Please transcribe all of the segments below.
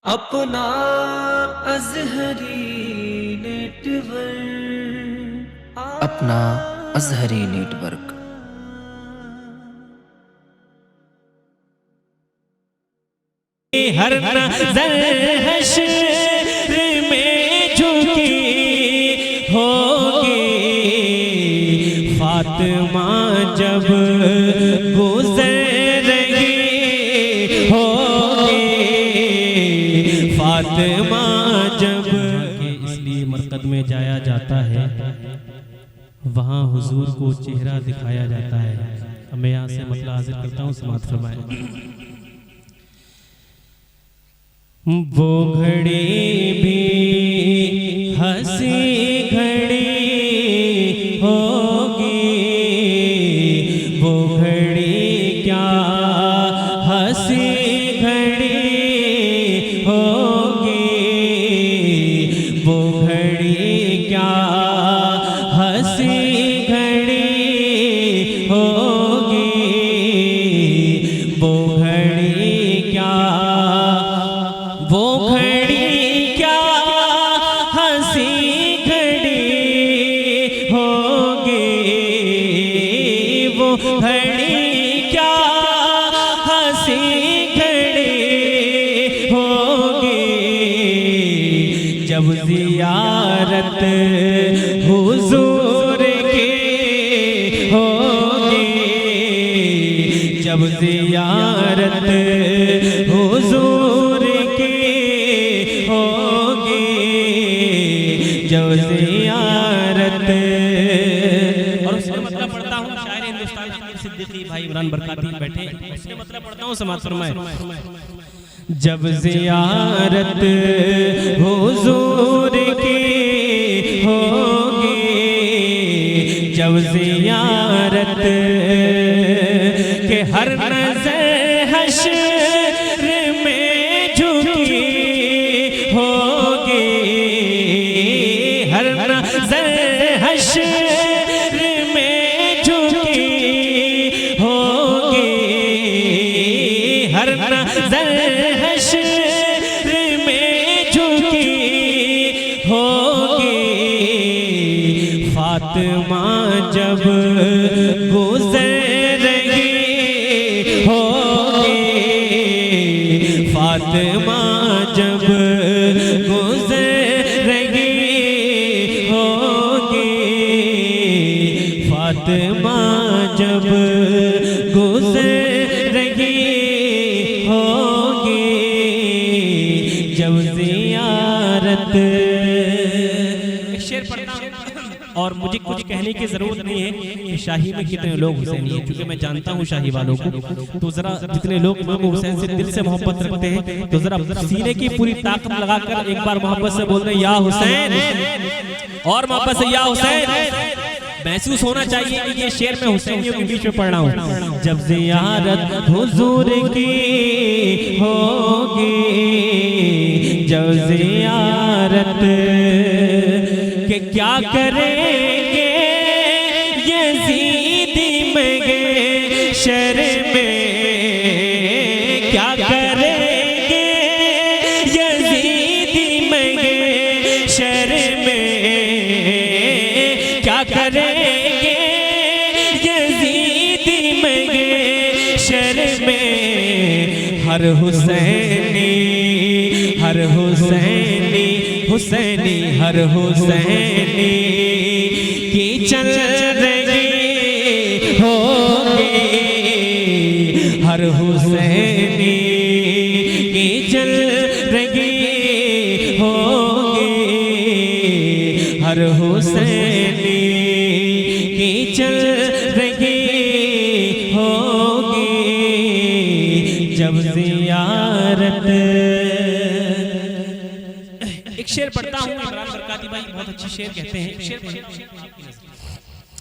अपना अज़हरी नेटवर्क, अपना अज़हरी नेटवर्क। हर नज़र हश्र में झुकी होगी, फातिमा जब गुज़र रही होगी, फातिमा जब इसलिए मरकद में जाया जाता है, वहाँ हुजूर को चेहरा दिखाया जाता है। अब मैं यहाँ से मतलब हाजिर करता हूँ, समाअत फरमाएं। वो घड़ी भी हंसी घड़ी होगी, वो घड़ी क्या हंसी घड़ी होगी, वो घड़ी क्या हंसी घड़ी होगी, वो घड़ी क्या, वो घड़ी क्या हंसी घड़ी होगी, वो घड़ी क्या हंसी घड़ी होगी, जब ज़ियारत हुजूर की होगी, जब ज़ियारत हुजूर होगी, जब ज़ियारत। और उसका मतलब पढ़ता हूँ, शायर हिंदुस्तान सिद्दीकी भाई इमरान बरकाती बैठे, उसका मतलब पढ़ता हूँ, समाअत फरमाएं। जब ज़ियारत हुजूर की होगी, जब ज़ियारत के हर नज़र हश्र में झुकी होगी, हर नज़र हश्र में झुकी होगी, हर नज़र हश्र में झुकी होगी, फातिमा जब गुज़र रही होगी, फातिमा जब गुज़र रही होगी, फातिमा जब गुज़र रही होगी, जब ज़ियारत। एक शेर पढ़ता हूँ और मुझे कुछ कहने की ज़रूरत नहीं है कि शाही में कितने लोग हुसैनी हैं, क्योंकि मैं जानता हूँ शाही वालों को। तो ज़रा जितने लोग इमाम हुसैन से दिल से मोहब्बत रखते हैं, तो ज़रा सीने की पूरी ताकत लगाकर एक बार मोहब्बत से बोल रहे या हुसैन, और मोहब्बत से या हुसैन। महसूस होना चाहिए कि ये शेर में हुसैनियों के बीच में पढ़ रहा हूँ। जब ज़ियारत हुजूर की होगी, जब ज़ियारत के क्या करेंगे यज़ीदी में शर में, क्या करेंगे यज़ीदी में शर में, क्या करेंगे यज़ीदी में शर में। हर हुसैनी, हर हुसैनी, हुसैनी, हर हुसैनी की चल रही होगी, हर हुसैनी की चल रही होगी, हर हुसैनी की चल रही होगी, जब ज़ियारत। एक शेर पढ़ता हूँ, इमरान बरकाती भाई बहुत अच्छी शेर कहते हैं। शेर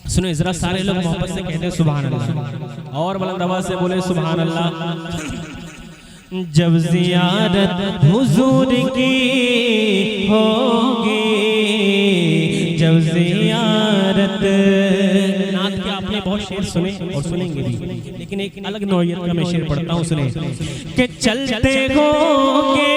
सुने जरा, सारे लोग मोहब्बत से कहते हैं सुभान अल्लाह, और बुलंद आवाज से बोले सुभान अल्लाह। जब ज़ियारत हुजूर की होगी, जब ज़ियारत। नात के आपने बहुत शेर सुने और सुनेंगे भी, लेकिन एक अलग नौइयत का मैं शेर पढ़ता हूँ, सुने। कि चलते होंगे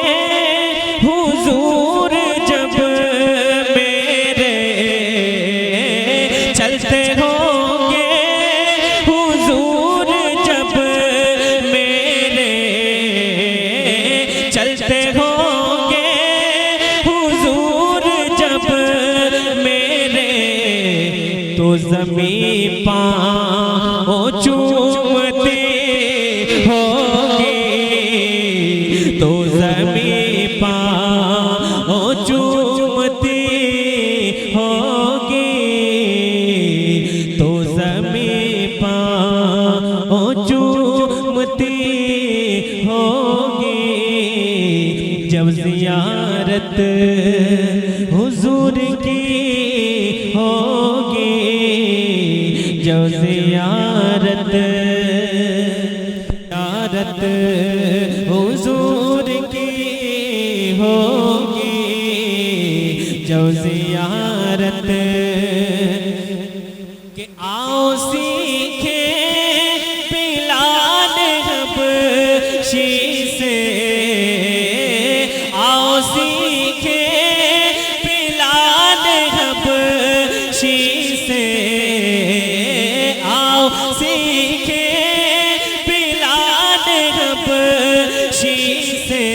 ज़मीं पाँव चूमते होगे, तो ज़मीं पाँव चूमते होगे, तो ज़मीं पाँव चूमते होगे, जब ज़ियारत हुजूर की होगी, जब ज़ियारत हुजूर की होगी, जब ज़ियारत के आओ सीखे पिलाने हबशी से, आओ सीखे पिलाने हबशी से, आओ सीखे पिलाने हबशी से,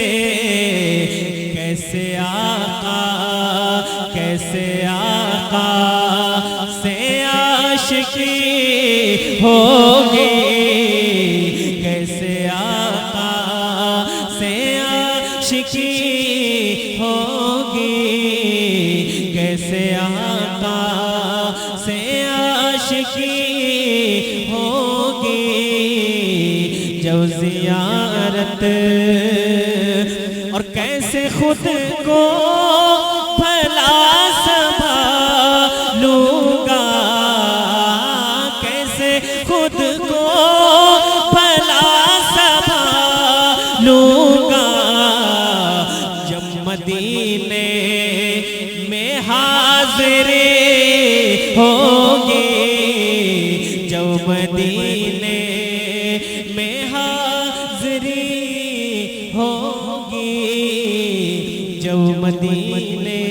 कैसे आका से आशिकी होगी, कैसे आका से आशिकी होगी, कैसे आका से आशिकी होगी, जब ज़ियारत और कैसे खुद को भला संभालूंगा, कैसे खुद को भला संभालूंगा, जब मदीने में हाज़िरी होगी, जब मदीने में हाज़िरी होगी, जब मदीने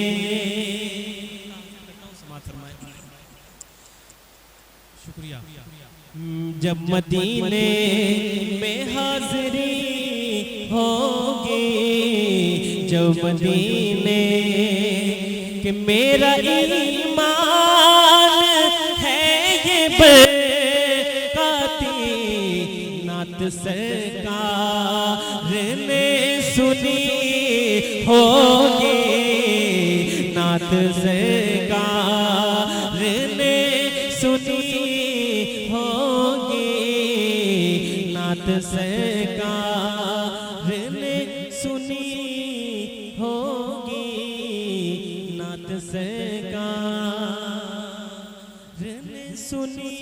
शुक्रिया, जब मदीने में हाज़िरी होगी, जब मदीने कि मेरा ईमान है ये बेकाती, नात सरकार ने सुनी होगी, नात सरकार ने सुनी होगी, नात सरकार ने सुनी होगी, नात सरकार ने सुनी